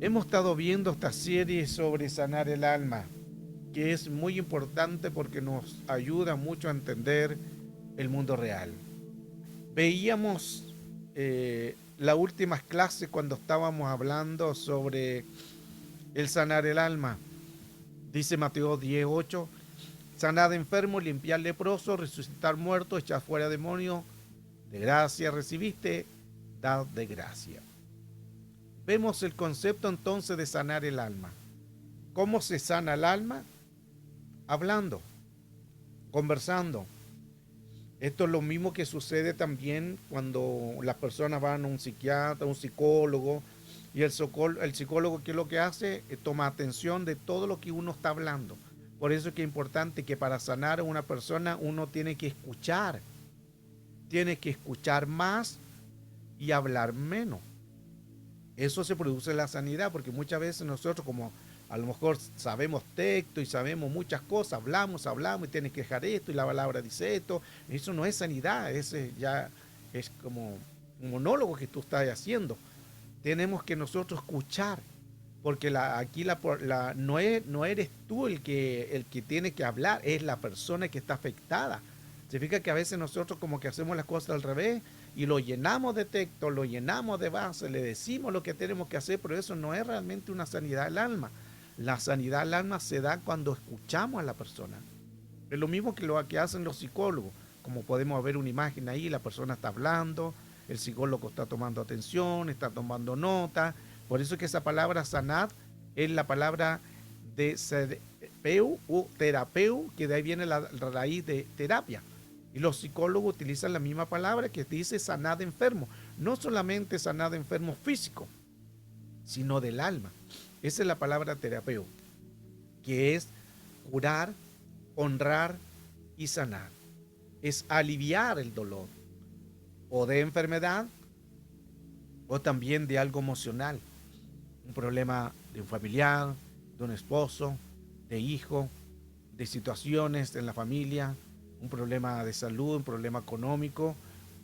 Hemos estado viendo esta serie sobre sanar el alma, que es muy importante porque nos ayuda mucho a entender el mundo real. Veíamos la última clase cuando estábamos hablando sobre el sanar el alma. Dice Mateo 10:8, sanad enfermo, limpiar leproso, resucitar muerto, echar fuera demonios, de gracia recibiste, dad de gracia. Vemos el concepto entonces de sanar el alma. ¿Cómo se sana el alma? Hablando, conversando. Esto es lo mismo que sucede también cuando las personas van a un psiquiatra, un psicólogo, y el psicólogo, ¿qué es lo que hace? Toma atención de todo lo que uno está hablando. Por eso es que es importante que para sanar a una persona uno tiene que escuchar más y hablar menos. Eso se produce en la sanidad, porque muchas veces nosotros, como a lo mejor sabemos texto y sabemos muchas cosas, hablamos y tienes que dejar esto y la palabra dice esto. Eso no es sanidad, ese ya es como un monólogo que tú estás haciendo. Tenemos que nosotros escuchar, porque no eres tú el que tiene que hablar, es la persona que está afectada. Significa que a veces nosotros como que hacemos las cosas al revés y lo llenamos de texto, lo llenamos de base, le decimos lo que tenemos que hacer, pero eso no es realmente una sanidad del alma. La sanidad del alma se da cuando escuchamos a la persona. Es lo mismo que lo que hacen los psicólogos. Como podemos ver una imagen ahí, la persona está hablando, el psicólogo está tomando atención, está tomando nota. Por eso es que esa palabra sanar es la palabra de terapeu o terapeu, que de ahí viene la raíz de terapia. Y los psicólogos utilizan la misma palabra que dice sanar de enfermo. No solamente sanar de enfermo físico, sino del alma. Esa es la palabra terapeu, que es curar, honrar y sanar. Es aliviar el dolor o de enfermedad o también de algo emocional. Un problema de un familiar, de un esposo, de hijo, de situaciones en la familia, un problema de salud, un problema económico,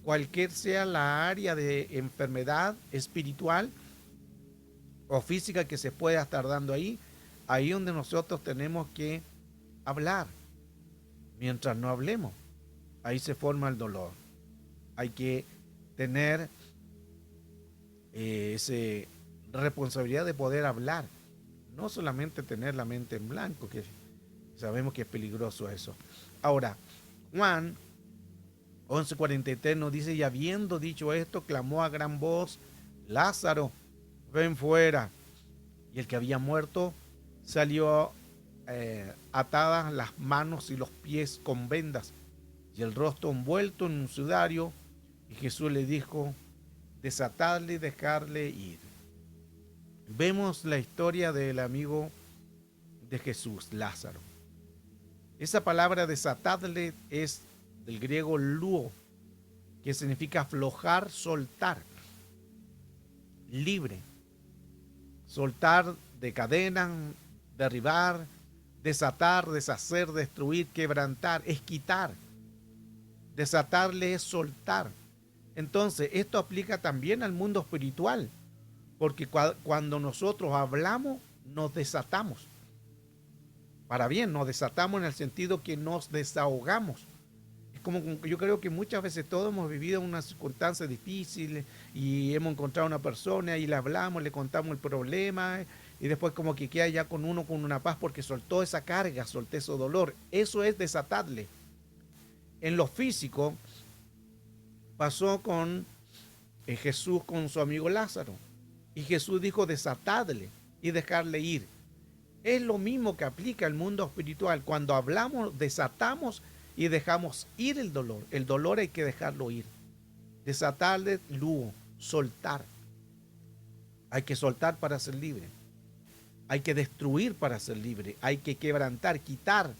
cualquier sea la área de enfermedad espiritual o física que se pueda estar dando ahí, ahí donde nosotros tenemos que hablar. Mientras no hablemos, ahí se forma el dolor. Hay que tener esa responsabilidad de poder hablar, no solamente tener la mente en blanco, que sabemos que es peligroso eso. Ahora, Juan 11:43 nos dice, y habiendo dicho esto, clamó a gran voz, Lázaro, ven fuera. Y el que había muerto salió atadas las manos y los pies con vendas y el rostro envuelto en un sudario. Y Jesús le dijo, desatadle y dejarle ir. Vemos la historia del amigo de Jesús, Lázaro. Esa palabra desatadle es del griego luo, que significa aflojar, soltar, libre. Soltar de cadenas, derribar, desatar, deshacer, destruir, quebrantar, es quitar. Desatarle es soltar. Entonces, esto aplica también al mundo espiritual, porque cuando nosotros hablamos, nos desatamos. Para bien, nos desatamos en el sentido que nos desahogamos. Es como yo creo que muchas veces todos hemos vivido una circunstancia difícil y hemos encontrado a una persona y le hablamos, le contamos el problema y después como que queda ya con uno con una paz porque soltó esa carga, soltó ese dolor. Eso es desatarle. En lo físico pasó con Jesús con su amigo Lázaro. Y Jesús dijo desatadle y dejarle ir. Es lo mismo que aplica al mundo espiritual. Cuando hablamos, desatamos y dejamos ir el dolor. El dolor hay que dejarlo ir. Desatarle, luego, soltar. Hay que soltar para ser libre. Hay que destruir para ser libre. Hay que quebrantar, quitar.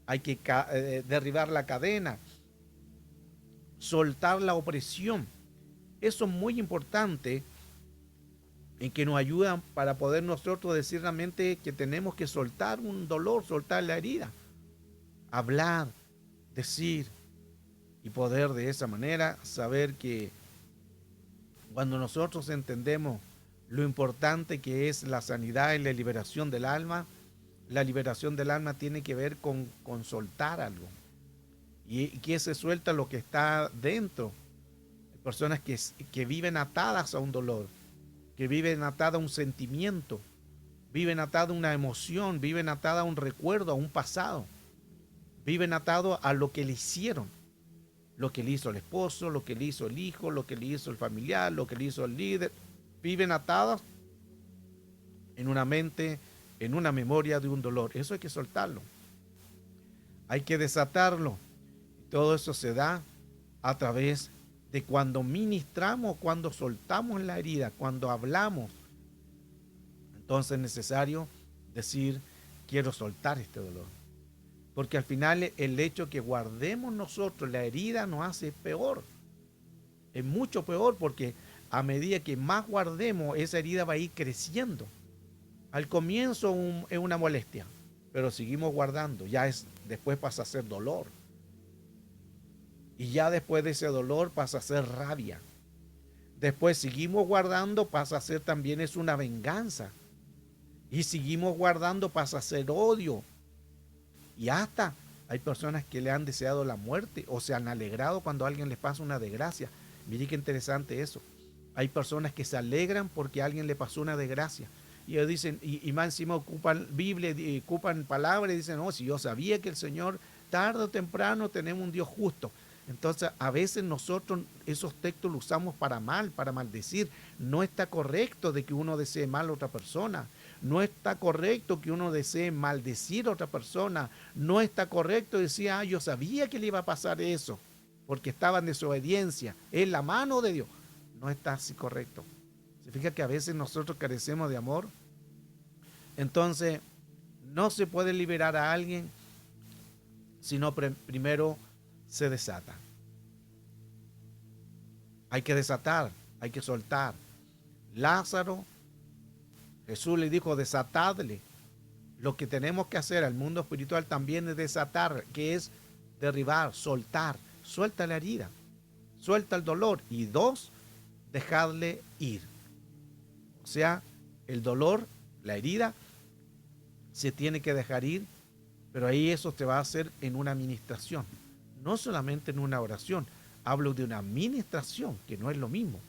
Hay que derribar la cadena. Soltar la opresión. Eso es muy importante en que nos ayudan para poder nosotros decir realmente que tenemos que soltar un dolor, soltar la herida, hablar, decir y poder de esa manera saber que cuando nosotros entendemos lo importante que es la sanidad y la liberación del alma. La liberación del alma tiene que ver con soltar algo. Y que se suelta lo que está dentro. Hay personas que viven atadas a un dolor, que viven atadas a un sentimiento, viven atadas a una emoción, viven atadas a un recuerdo, a un pasado, viven atados a lo que le hicieron, lo que le hizo el esposo, lo que le hizo el hijo, lo que le hizo el familiar, lo que le hizo el líder. Viven atadas en una mente, en una memoria de un dolor. Eso hay que soltarlo, hay que desatarlo. Todo eso se da a través de cuando ministramos, cuando soltamos la herida, cuando hablamos. Entonces es necesario decir, quiero soltar este dolor. Porque al final el hecho que guardemos nosotros la herida nos hace peor. Es mucho peor porque a medida que más guardemos, esa herida va a ir creciendo. Al comienzo es una molestia, pero seguimos guardando. Después pasa a ser dolor. Y ya después de ese dolor pasa a ser rabia. Después seguimos guardando, pasa a ser también es una venganza. Y seguimos guardando, pasa a ser odio. Y hasta hay personas que le han deseado la muerte o se han alegrado cuando a alguien les pasa una desgracia. Mire qué interesante eso. Hay personas que se alegran porque a alguien le pasó una desgracia. Y ellos dicen, y más encima ocupan Biblia, ocupan palabras y dicen, no, si yo sabía que el Señor tarde o temprano tenemos un Dios justo. Entonces, a veces nosotros esos textos los usamos para mal, para maldecir. No está correcto de que uno desee mal a otra persona. No está correcto que uno desee maldecir a otra persona. No está correcto decir, yo sabía que le iba a pasar eso, porque estaba en desobediencia. Es la mano de Dios. No está así correcto. Se fija que a veces nosotros carecemos de amor. Entonces, no se puede liberar a alguien si no primero se desata. Hay que desatar, hay que soltar. Lázaro, Jesús le dijo, desatadle. Lo que tenemos que hacer al mundo espiritual también es desatar, que es derribar, soltar. Suelta la herida, suelta el dolor. Y dos, dejarle ir. O sea, el dolor, la herida, se tiene que dejar ir, pero ahí eso te va a hacer en una administración, no solamente en una oración. Hablo de una administración, que no es lo mismo.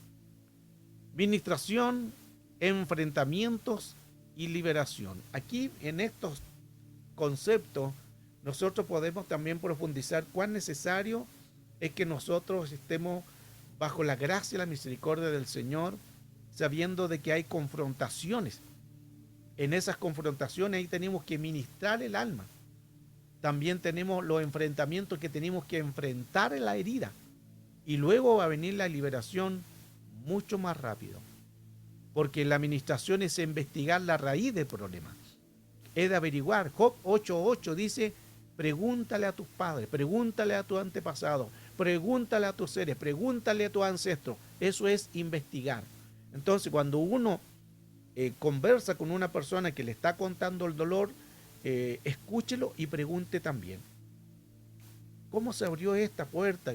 Ministración, enfrentamientos y liberación. Aquí en estos conceptos nosotros podemos también profundizar cuán necesario es que nosotros estemos bajo la gracia y la misericordia del Señor, sabiendo de que hay confrontaciones. En esas confrontaciones ahí tenemos que ministrar el alma. También tenemos los enfrentamientos que tenemos que enfrentar en la herida. Y luego va a venir la liberación mucho más rápido. Porque la administración es investigar la raíz del problema. Es de averiguar. Job 8:8 dice, pregúntale a tus padres, pregúntale a tu antepasado, pregúntale a tus seres, pregúntale a tus ancestros. Eso es investigar. Entonces, cuando uno conversa con una persona que le está contando el dolor, escúchelo y pregunte también. ¿Cómo se abrió esta puerta?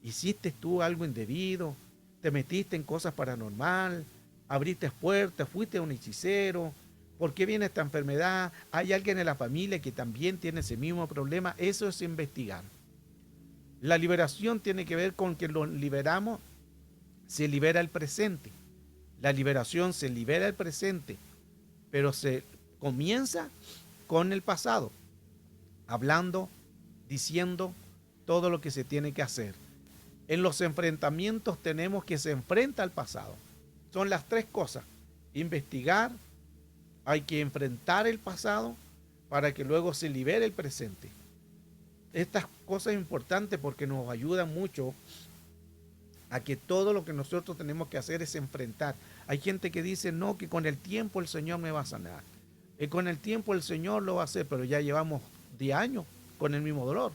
¿Hiciste tú algo indebido? ¿Te metiste en cosas paranormal? ¿Abriste puertas? ¿Fuiste a un hechicero? ¿Por qué viene esta enfermedad? ¿Hay alguien en la familia que también tiene ese mismo problema? Eso es investigar. La liberación tiene que ver con que lo liberamos, se libera el presente. La liberación se libera el presente, pero se comienza con el pasado, hablando, diciendo todo lo que se tiene que hacer. En los enfrentamientos tenemos que se enfrenta al pasado. Son las tres cosas. Investigar, hay que enfrentar el pasado para que luego se libere el presente. Estas cosas son importantes porque nos ayudan mucho a que todo lo que nosotros tenemos que hacer es enfrentar. Hay gente que dice, no, que con el tiempo el Señor me va a sanar. Con el tiempo el Señor lo va a hacer, pero ya llevamos 10 años con el mismo dolor.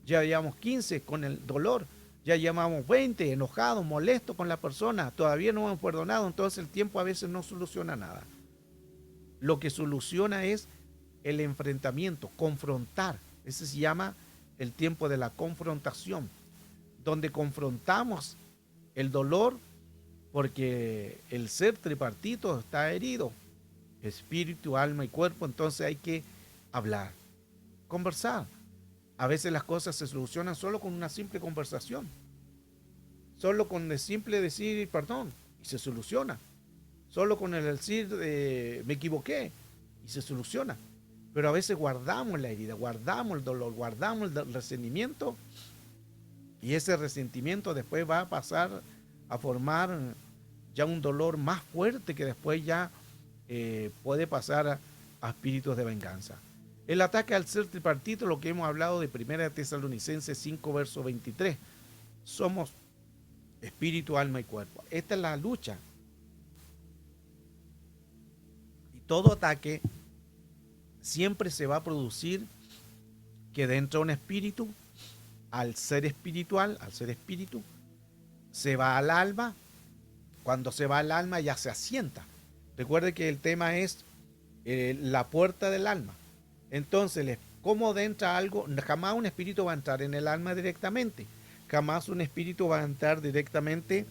Ya llevamos 15 con el dolor. Ya llevamos 20 enojados, molestos con la persona. Todavía no hemos perdonado, entonces el tiempo a veces no soluciona nada. Lo que soluciona es el enfrentamiento, confrontar. Ese se llama el tiempo de la confrontación, donde confrontamos el dolor porque el ser tripartito está herido, espíritu, alma y cuerpo, entonces hay que hablar, conversar. A veces las cosas se solucionan solo con una simple conversación, solo con el simple decir perdón y se soluciona, solo con el decir me equivoqué y se soluciona. Pero a veces guardamos la herida, guardamos el dolor, guardamos el resentimiento y ese resentimiento después va a pasar a formar ya un dolor más fuerte que después ya puede pasar a espíritus de venganza. El ataque al ser tripartito, lo que hemos hablado de 1 Tesalonicenses 5, verso 23. Somos espíritu, alma y cuerpo. Esta es la lucha. Y todo ataque siempre se va a producir que dentro de un espíritu, al ser espiritual, al ser espíritu, se va al alma. Cuando se va al alma ya se asienta. Recuerde que el tema es la puerta del alma. Entonces, ¿cómo entra algo? Jamás un espíritu va a entrar en el alma directamente. Jamás un espíritu va a entrar directamente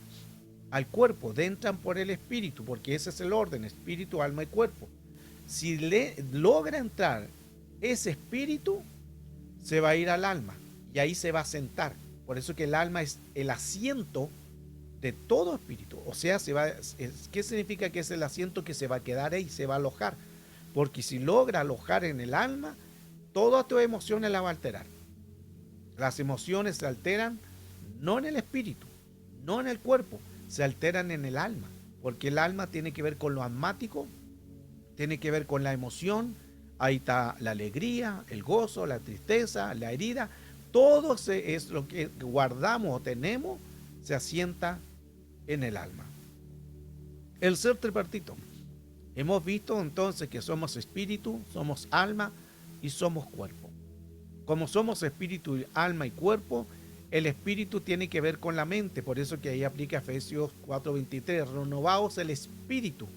al cuerpo. Entran por el espíritu, porque ese es el orden, espíritu, alma y cuerpo. Si logra entrar ese espíritu, se va a ir al alma y ahí se va a sentar. Por eso que el alma es el asiento de todo espíritu. O sea, ¿qué significa que es el asiento que se va a quedar ahí, se va a alojar? Porque si logra alojar en el alma, todas tus emociones la va a alterar. Las emociones se alteran no en el espíritu, no en el cuerpo, se alteran en el alma. Porque el alma tiene que ver con lo almático, tiene que ver con la emoción. Ahí está la alegría, el gozo, la tristeza, la herida. Todo es lo que guardamos o tenemos, se asienta en el alma. El ser tripartito. Hemos visto entonces que somos espíritu, somos alma y somos cuerpo. Como somos espíritu, alma y cuerpo, el espíritu tiene que ver con la mente. Por eso que ahí aplica Efesios 4:23. Renovaos el espíritu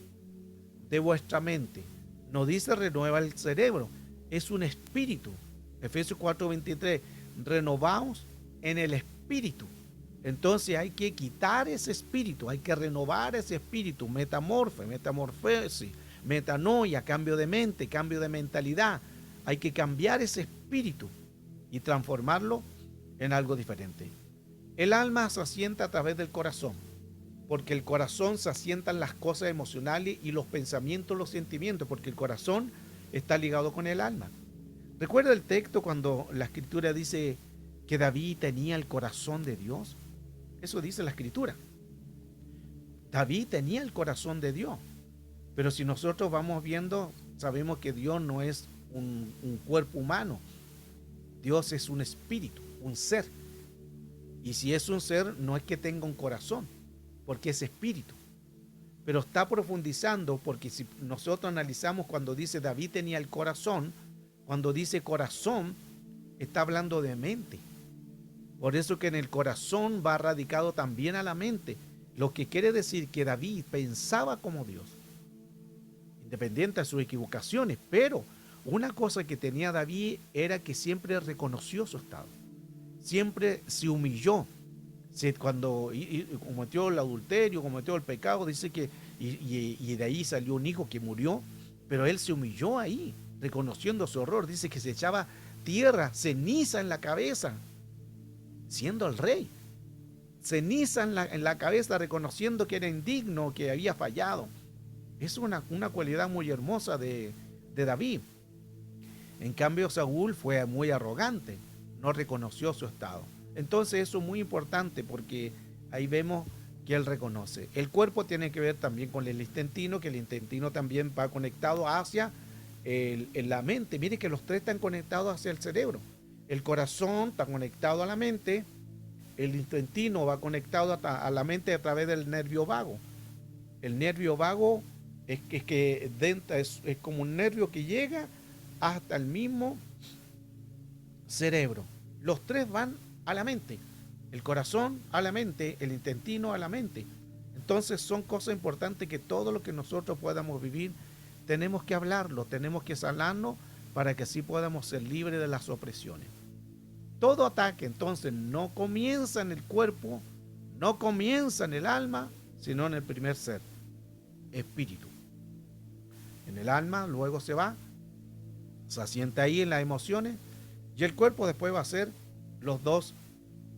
de vuestra mente. No dice renueva el cerebro, es un espíritu. Efesios 4:23. Renovaos en el espíritu. Entonces hay que quitar ese espíritu, hay que renovar ese espíritu, metamorfosis, metanoia, cambio de mente, cambio de mentalidad. Hay que cambiar ese espíritu y transformarlo en algo diferente. El alma se asienta a través del corazón, porque el corazón se asienta en las cosas emocionales y los pensamientos, los sentimientos, porque el corazón está ligado con el alma. ¿Recuerda el texto cuando la escritura dice que David tenía el corazón de Dios? Eso dice la escritura. David tenía el corazón de Dios. Pero si nosotros vamos viendo, sabemos que Dios no es un cuerpo humano. Dios es un espíritu, un ser. Y si es un ser, no es que tenga un corazón, porque es espíritu. Pero está profundizando, porque si nosotros analizamos cuando dice David tenía el corazón, cuando dice corazón, está hablando de mente. Por eso que en el corazón va radicado también a la mente, lo que quiere decir que David pensaba como Dios, independiente de sus equivocaciones, pero una cosa que tenía David era que siempre reconoció su estado, siempre se humilló. Cuando cometió el adulterio, cometió el pecado, dice que y de ahí salió un hijo que murió, pero él se humilló ahí, reconociendo su horror. Dice que se echaba tierra, ceniza en la cabeza, siendo el rey, ceniza en la cabeza, reconociendo que era indigno, que había fallado. Es una cualidad muy hermosa de David. En cambio, Saúl fue muy arrogante, no reconoció su estado. Entonces eso es muy importante porque ahí vemos que él reconoce. El cuerpo tiene que ver también con el intestino, que el intestino también va conectado hacia la mente. Mire que los tres están conectados hacia el cerebro. El corazón está conectado a la mente, el intestino va conectado a la mente a través del nervio vago. El nervio vago es como un nervio que llega hasta el mismo cerebro. Los tres van a la mente. El corazón a la mente, el intestino a la mente. Entonces son cosas importantes que todo lo que nosotros podamos vivir tenemos que hablarlo, tenemos que sanarlo para que así podamos ser libres de las opresiones. Todo ataque entonces no comienza en el cuerpo, no comienza en el alma, sino en el primer ser, espíritu. En el alma, luego se va, se asienta ahí en las emociones, y el cuerpo después va a ser los dos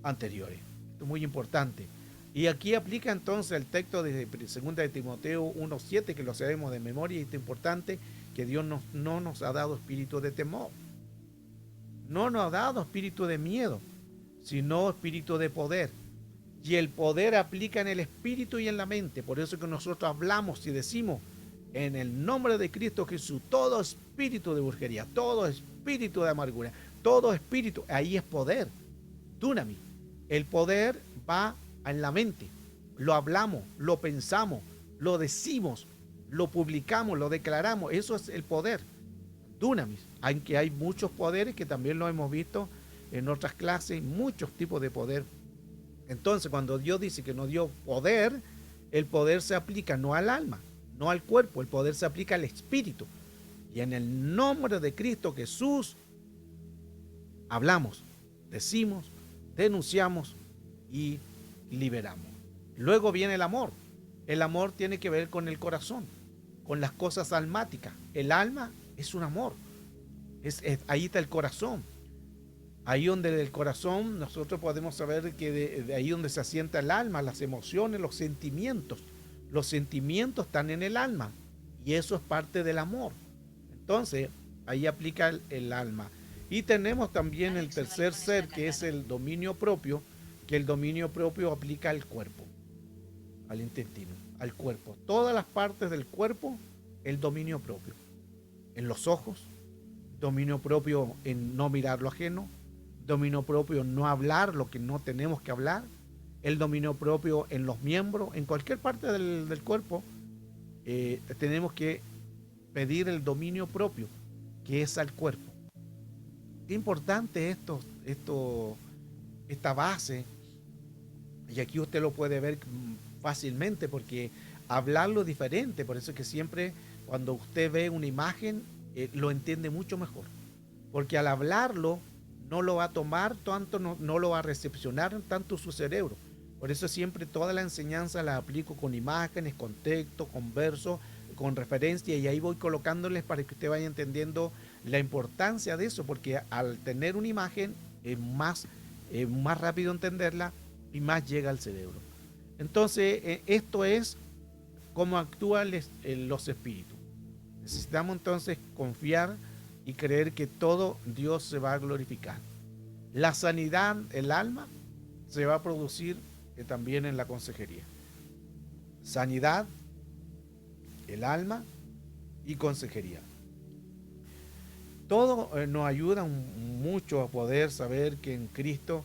anteriores. Esto es muy importante. Y aquí aplica entonces el texto de 2 de Timoteo 1:7, que lo sabemos de memoria, y es importante, que Dios no nos ha dado espíritu de temor, no nos ha dado espíritu de miedo, sino espíritu de poder. Y el poder aplica en el espíritu y en la mente. Por eso que nosotros hablamos y decimos, en el nombre de Cristo Jesús, todo espíritu de brujería, todo espíritu de amargura, todo espíritu, ahí es poder, dunamis. El poder va en la mente, lo hablamos, lo pensamos, lo decimos, lo publicamos, lo declaramos, eso es el poder, dunamis. Aunque hay muchos poderes que también lo hemos visto en otras clases, muchos tipos de poder. Entonces, cuando Dios dice que nos dio poder, el poder se aplica no al alma, no al cuerpo, el poder se aplica al espíritu. Y en el nombre de Cristo Jesús, hablamos, decimos, denunciamos y liberamos. Luego viene el amor. El amor tiene que ver con el corazón, con las cosas almáticas. El alma es un amor. Ahí está el corazón. Ahí donde del corazón nosotros podemos saber que de ahí donde se asienta el alma, las emociones, los sentimientos. Los sentimientos están en el alma y eso es parte del amor. Entonces, ahí aplica el alma. Y tenemos también el tercer ser, que es el dominio propio, que el dominio propio aplica al cuerpo, al intestino, al cuerpo. Todas las partes del cuerpo, el dominio propio. En los ojos, dominio propio en no mirar lo ajeno, dominio propio en no hablar lo que no tenemos que hablar, el dominio propio en los miembros, en cualquier parte del cuerpo, tenemos que pedir el dominio propio, que es al cuerpo. Qué importante esta base, y aquí usted lo puede ver fácilmente, porque hablarlo es diferente, por eso es que siempre cuando usted ve una imagen, lo entiende mucho mejor, porque al hablarlo no lo va a tomar tanto, no lo va a recepcionar tanto su cerebro. Por eso siempre toda la enseñanza la aplico con imágenes, con texto, con versos, con referencia, y ahí voy colocándoles para que usted vaya entendiendo la importancia de eso, porque al tener una imagen es más rápido entenderla y más llega al cerebro. Entonces, esto es cómo actúan los espíritus. Necesitamos entonces confiar y creer que todo Dios se va a glorificar. La sanidad, el alma, se va a producir también en la consejería. Sanidad, el alma y consejería. Todo nos ayuda mucho a poder saber que en Cristo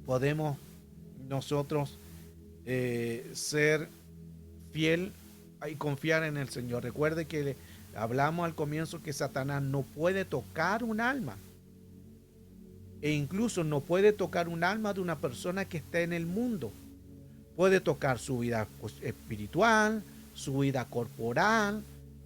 podemos nosotros ser fiel y confiar en el Señor. Recuerde que hablamos al comienzo que Satanás no puede tocar un alma, e incluso no puede tocar un alma de una persona que está en el mundo. Puede tocar su vida espiritual, su vida corporal,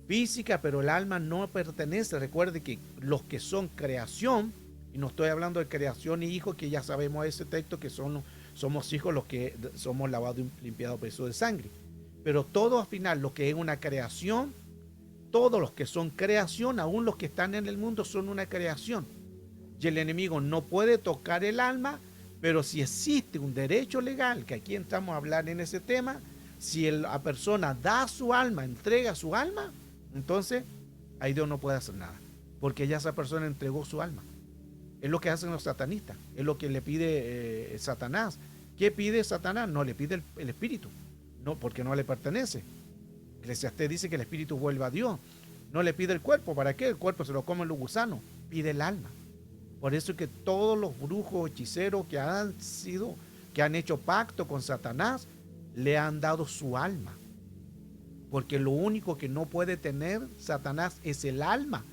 física, pero el alma no pertenece. Recuerde que los que son creación, y no estoy hablando de creación y hijos, que ya sabemos ese texto, que somos hijos los que somos lavados y limpiados por eso de sangre. Pero todo al final, lo que es una creación, todos los que son creación, aún los que están en el mundo, son una creación. Y el enemigo no puede tocar el alma, pero si existe un derecho legal, que aquí entramos a hablar en ese tema, si la persona da su alma, entrega su alma, entonces ahí Dios no puede hacer nada, porque ya esa persona entregó su alma. Es lo que hacen los satanistas, es lo que le pide Satanás. ¿Qué pide Satanás? No, le pide el espíritu, no, porque no le pertenece. Eclesiastés dice que el espíritu vuelve a Dios. No le pide el cuerpo, ¿para qué? El cuerpo se lo comen los gusanos, pide el alma. Por eso es que todos los brujos, hechiceros que han hecho pacto con Satanás, le han dado su alma. Porque lo único que no puede tener Satanás es el alma.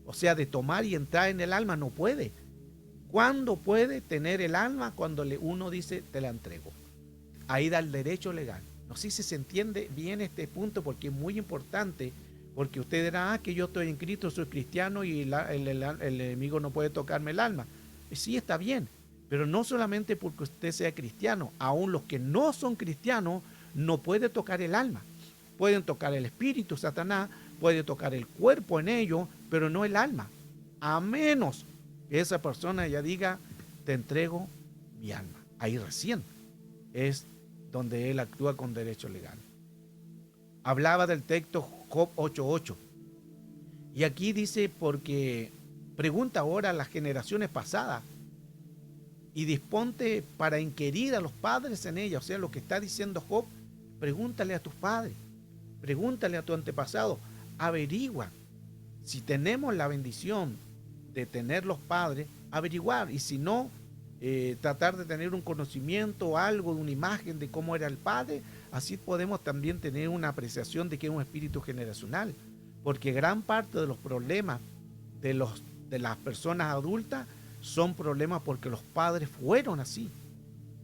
O sea, de tomar y entrar en el alma no puede. ¿Cuándo puede tener el alma? Cuando uno dice, te la entrego. Ahí da el derecho legal. No sé si se entiende bien este punto, porque es muy importante. Porque usted dirá, que yo estoy en Cristo, soy cristiano y el enemigo no puede tocarme el alma. Sí, está bien, pero no solamente porque usted sea cristiano, aún los que no son cristianos no puede tocar el alma. Pueden tocar el espíritu, Satanás, puede tocar el cuerpo en ello, pero no el alma. A menos que esa persona ya diga, te entrego mi alma. Ahí recién es donde él actúa con derecho legal. Hablaba del texto Job 8:8. Y aquí dice, porque pregunta ahora a las generaciones pasadas y disponte para inquirir a los padres en ella. O sea, lo que está diciendo Job, pregúntale a tus padres, pregúntale a tu antepasado, averigua. Si tenemos la bendición de tener los padres, averiguar. Y si no, tratar de tener un conocimiento o algo, de una imagen de cómo era el padre. Así podemos también tener una apreciación de que es un espíritu generacional. Porque gran parte de los problemas de las personas adultas son problemas porque los padres fueron así.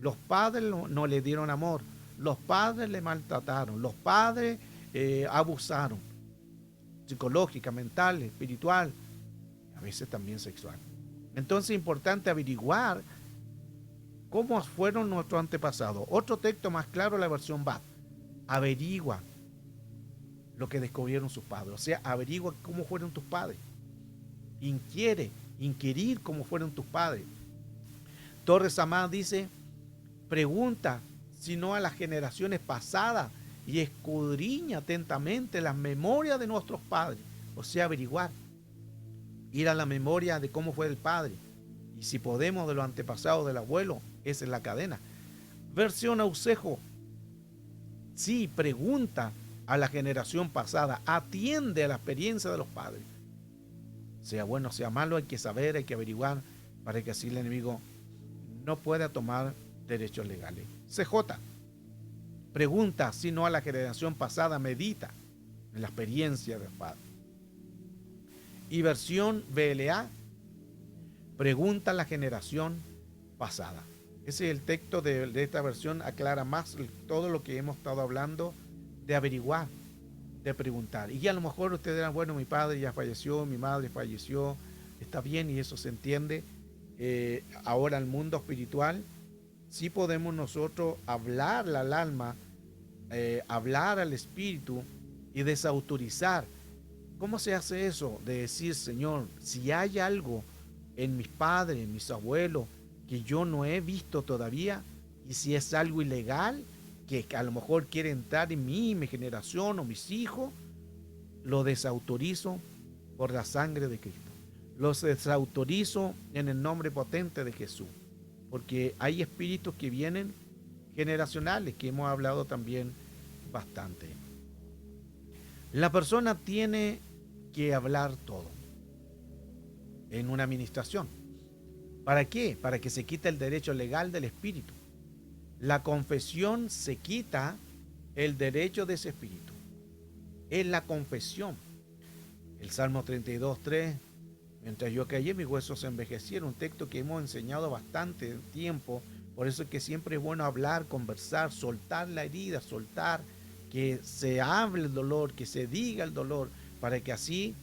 Los padres no le dieron amor, los padres le maltrataron, los padres abusaron, psicológica, mental, espiritual, a veces también sexual. Entonces es importante averiguar cómo fueron nuestros antepasados. Otro texto más claro, la versión BAT. Averigua lo que descubrieron sus padres. O sea, averigua cómo fueron tus padres. Inquirir cómo fueron tus padres. Torres Amad dice, pregunta si no a las generaciones pasadas y escudriña atentamente las memorias de nuestros padres. O sea, averiguar. Ir a la memoria de cómo fue el padre. Y si podemos de los antepasados del abuelo, esa es la cadena. Versión Ausejo. Sí, pregunta a la generación pasada, atiende a la experiencia de los padres. Sea bueno, sea malo, hay que saber, hay que averiguar, para que así el enemigo no pueda tomar derechos legales. CJ. Pregunta si no a la generación pasada, medita en la experiencia del padre. Y versión BLA. Pregunta a la generación pasada. Ese es el texto de esta versión, aclara más todo lo que hemos estado hablando, de averiguar, de preguntar. Y a lo mejor ustedes dirán, bueno, mi padre ya falleció, mi madre falleció, está bien y eso se entiende. Ahora el mundo espiritual, sí podemos nosotros hablar al alma, hablar al espíritu y desautorizar. ¿Cómo se hace eso? De decir, Señor, si hay algo en mis padres, en mis abuelos, que yo no he visto todavía, y si es algo ilegal, que a lo mejor quiere entrar en mí, mi generación o mis hijos, lo desautorizo por la sangre de Cristo. Los desautorizo en el nombre potente de Jesús. Porque hay espíritus que vienen generacionales, que hemos hablado también bastante. La persona tiene que hablar todo en una administración. ¿Para qué? Para que se quite el derecho legal del espíritu. La confesión se quita el derecho de ese espíritu. Es la confesión. El Salmo 32:3, mientras yo callé, mis huesos se envejecieron. Un texto que hemos enseñado bastante tiempo. Por eso es que siempre es bueno hablar, conversar, soltar la herida, soltar, que se hable el dolor, que se diga el dolor, para que así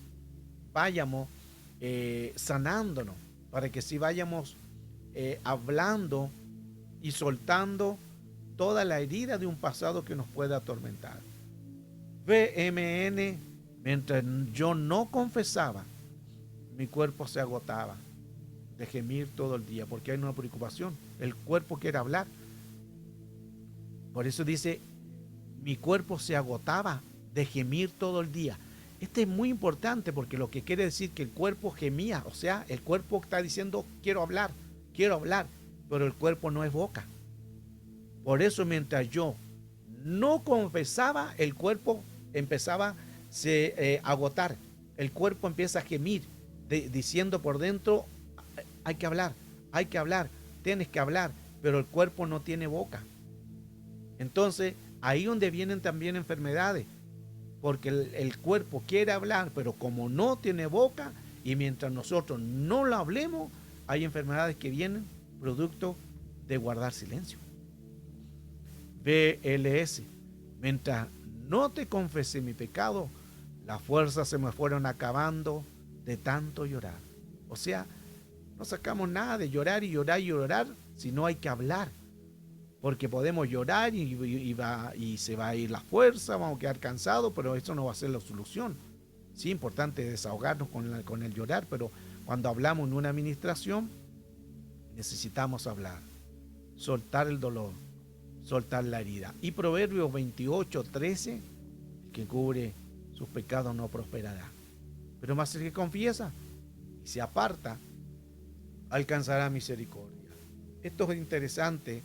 vayamos sanándonos, para que así vayamos hablando y soltando toda la herida de un pasado que nos pueda atormentar. VMN, mientras yo no confesaba, mi cuerpo se agotaba de gemir todo el día, porque hay una preocupación. El cuerpo quiere hablar. Por eso dice, mi cuerpo se agotaba de gemir todo el día. Este es muy importante porque lo que quiere decir que el cuerpo gemía, o sea, el cuerpo está diciendo, quiero hablar, pero el cuerpo no es boca. Por eso mientras yo no confesaba, el cuerpo empezaba a agotar. El cuerpo empieza a gemir, diciendo por dentro, hay que hablar, tienes que hablar, pero el cuerpo no tiene boca. Entonces, ahí donde vienen también enfermedades, porque el cuerpo quiere hablar, pero como no tiene boca, y mientras nosotros no lo hablemos, hay enfermedades que vienen producto de guardar silencio. BLS, mientras no te confesé mi pecado, las fuerzas se me fueron acabando de tanto llorar. O sea, no sacamos nada de llorar y llorar y llorar, sino hay que hablar. porque podemos llorar y se va a ir la fuerza, vamos a quedar cansados, pero eso no va a ser la solución. Sí, es importante desahogarnos con el llorar, pero cuando hablamos en una administración, necesitamos hablar, soltar el dolor, soltar la herida. Y Proverbios 28:13, el que cubre sus pecados no prosperará. Pero más el que confiesa y se aparta, alcanzará misericordia. Esto es interesante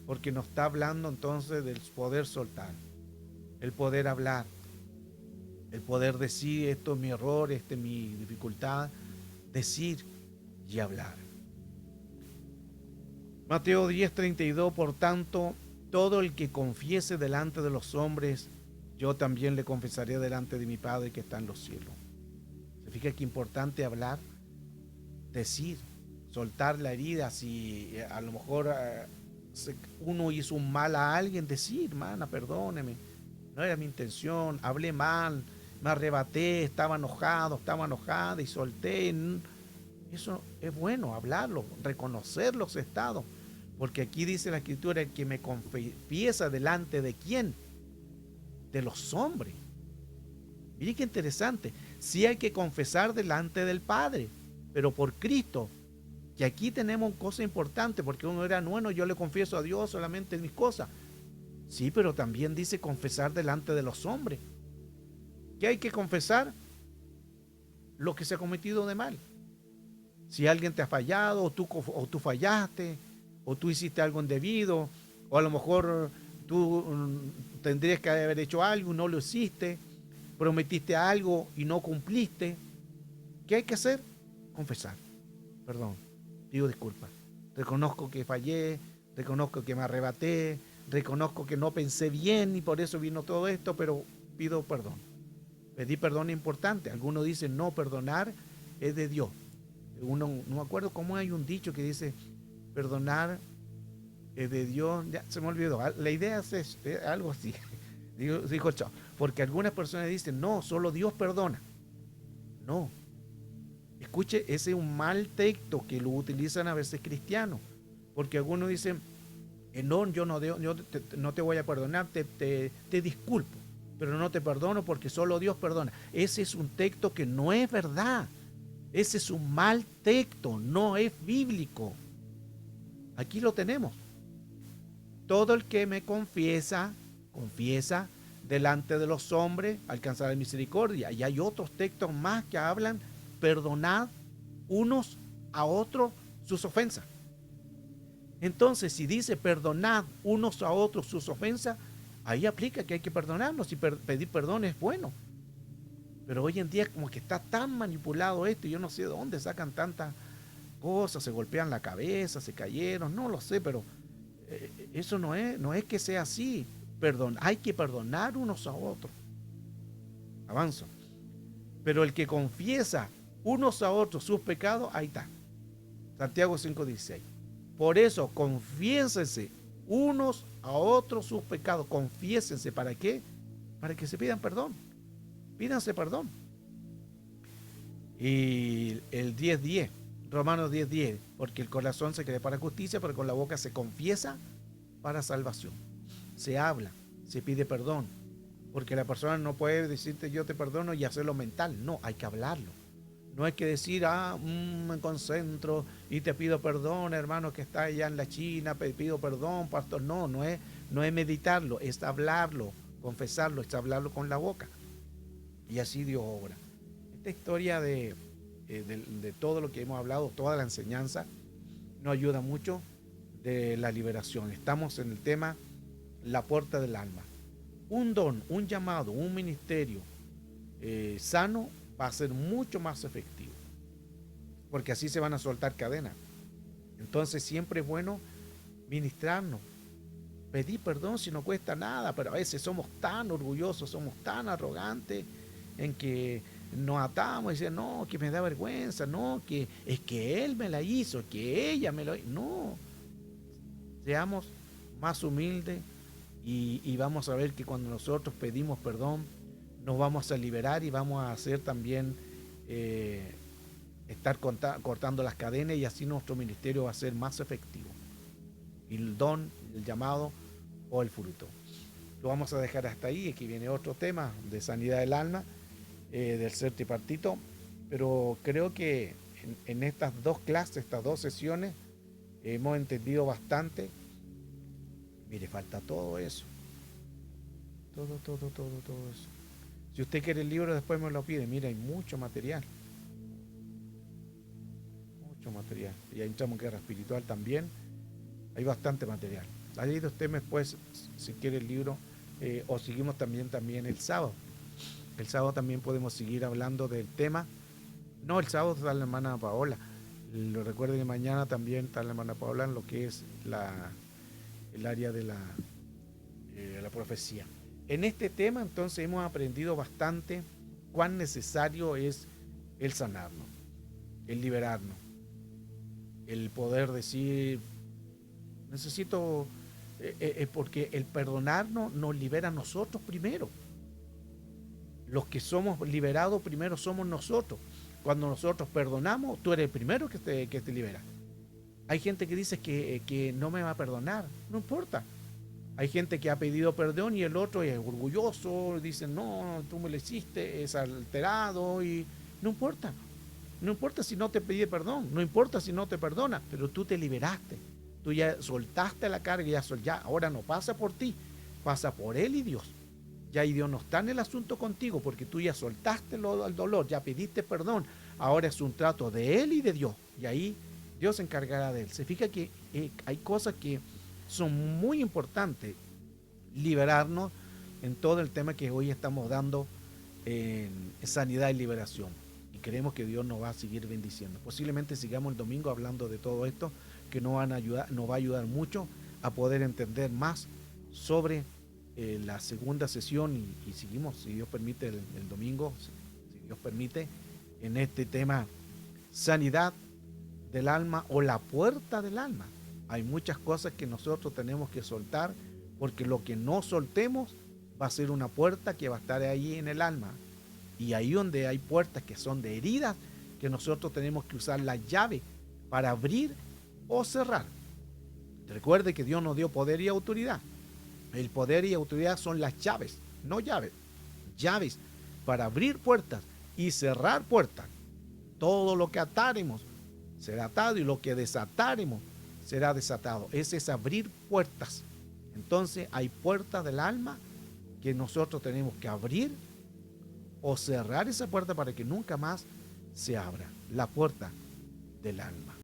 porque nos está hablando entonces del poder soltar, el poder hablar, el poder decir: esto es mi error, esta es mi dificultad, decir y hablar. Mateo 10:32, por tanto, todo el que confiese delante de los hombres, yo también le confesaré delante de mi Padre que está en los cielos. ¿Se fija qué importante hablar? Decir, soltar la herida. Si a lo mejor uno hizo un mal a alguien, decir: hermana, perdóneme, no era mi intención, hablé mal, me arrebaté, estaba enojado, estaba enojada y solté. Eso es bueno, hablarlo, reconocer los estados, porque aquí dice la Escritura: que me confiesa delante de quién, de los hombres. Mire qué interesante. Sí hay que confesar delante del Padre, pero por Cristo. Que aquí tenemos cosa importante, porque uno era: bueno, yo le confieso a Dios solamente mis cosas. Sí, pero también dice confesar delante de los hombres. ¿Qué hay que confesar? Lo que se ha cometido de mal. Si alguien te ha fallado, o tú fallaste, o tú hiciste algo indebido, o a lo mejor tú tendrías que haber hecho algo y no lo hiciste, prometiste algo y no cumpliste. ¿Qué hay que hacer? Confesar. Perdón, pido disculpas. Reconozco que fallé, reconozco que me arrebaté, reconozco que no pensé bien y por eso vino todo esto, pero pido perdón. Pedir perdón es importante. Algunos dicen: no, perdonar es de Dios. Uno, no me acuerdo cómo hay un dicho que dice: perdonar es de Dios. Ya se me olvidó. La idea es algo así. Dijo Chao. Porque algunas personas dicen: no, solo Dios perdona. No. Escuche, ese es un mal texto que lo utilizan a veces cristianos. Porque algunos dicen: no, yo no te voy a perdonar, te disculpo, pero no te perdono porque solo Dios perdona. Ese es un texto que no es verdad. Ese es un mal texto, no es bíblico. Aquí lo tenemos. Todo el que me confiesa delante de los hombres, alcanzará misericordia. Y hay otros textos más que hablan: perdonad unos a otros sus ofensas. Entonces, si dice perdonad unos a otros sus ofensas, ahí aplica que hay que perdonarnos, y pedir perdón es bueno. Pero hoy en día como que está tan manipulado esto, y yo no sé de dónde sacan tantas cosas, se golpean la cabeza, se cayeron, no lo sé, pero eso no es que sea así. Perdón, hay que perdonar unos a otros. Avanzo. Pero el que confiesa unos a otros sus pecados, ahí está. Santiago 5:16. Por eso, confiésense unos a otros sus pecados. Confiésense, ¿para qué? Para que se pidan perdón. Pídanse perdón. Y el 10:10, Romanos 10:10, porque el corazón se cree para justicia, pero con la boca se confiesa para salvación. Se habla, se pide perdón, porque la persona no puede decirte yo te perdono y hacerlo mental. No, hay que hablarlo. No hay que decir: me concentro y te pido perdón, hermano, que está allá en la China, pido perdón, pastor. No es meditarlo, es hablarlo, confesarlo, es hablarlo con la boca. Y así Dios obra. Esta historia de todo lo que hemos hablado, toda la enseñanza, nos ayuda mucho de la liberación. Estamos en el tema la puerta del alma. Un don, un llamado, un ministerio sano va a ser mucho más efectivo, porque así se van a soltar cadenas. Entonces siempre es bueno ministrarnos, pedir perdón si no cuesta nada, pero a veces somos tan orgullosos, somos tan arrogantes en que nos atamos y decimos: no, que me da vergüenza, no, que es que él me la hizo, que ella me lo hizo. No, seamos más humildes y vamos a ver que cuando nosotros pedimos perdón, nos vamos a liberar y vamos a hacer también estar cortando las cadenas, y así nuestro ministerio va a ser más efectivo. Y el don el llamado o el fruto. Lo vamos a dejar hasta ahí. Aquí viene otro tema de sanidad del alma, del ser tripartito, pero creo que en estas dos clases, estas dos sesiones, hemos entendido bastante. Mire, falta todo eso. Todo eso. Si usted quiere el libro, después me lo pide. Mira, hay mucho material. Mucho material. Y ahí entramos en guerra espiritual también. Hay bastante material. Ahí usted después, si quiere el libro, o seguimos también el sábado. El sábado también podemos seguir hablando del tema. No, el sábado está la hermana Paola. Lo recuerden que mañana también está la hermana Paola en lo que es el área de la profecía. En este tema entonces hemos aprendido bastante cuán necesario es el sanarnos, el liberarnos, el poder decir, necesito, porque el perdonarnos nos libera a nosotros primero. Los que somos liberados primero somos nosotros. Cuando nosotros perdonamos, tú eres el primero que te libera. Hay gente que dice que no me va a perdonar, no importa. Hay gente que ha pedido perdón y el otro es orgulloso, dice, no, tú me lo hiciste, es alterado y no importa. No importa si no te pedí perdón, no importa si no te perdona, pero tú te liberaste. Tú ya soltaste la carga, ya ahora no pasa por ti, pasa por él y Dios. Ya y Dios no está en el asunto contigo porque tú ya soltaste el dolor, ya pediste perdón. Ahora es un trato de él y de Dios. Y ahí Dios se encargará de él. Se fija que hay cosas que son muy importantes. Liberarnos en todo el tema que hoy estamos dando en sanidad y liberación. Y creemos que Dios nos va a seguir bendiciendo. Posiblemente sigamos el domingo hablando de todo esto que nos va a ayudar mucho a poder entender más sobre la segunda sesión y seguimos, si Dios permite, el domingo, si Dios permite, en este tema sanidad del alma o la puerta del alma. Hay muchas cosas que nosotros tenemos que soltar porque lo que no soltemos va a ser una puerta que va a estar ahí en el alma. Y ahí donde hay puertas que son de heridas, que nosotros tenemos que usar la llave para abrir o cerrar. Recuerde que Dios nos dio poder y autoridad. El poder y autoridad son las llaves, no llaves. Llaves para abrir puertas y cerrar puertas. Todo lo que ataremos será atado y lo que desataremos será desatado. Ese es abrir puertas. Entonces hay puertas del alma que nosotros tenemos que abrir o cerrar esa puerta para que nunca más se abra. La puerta del alma.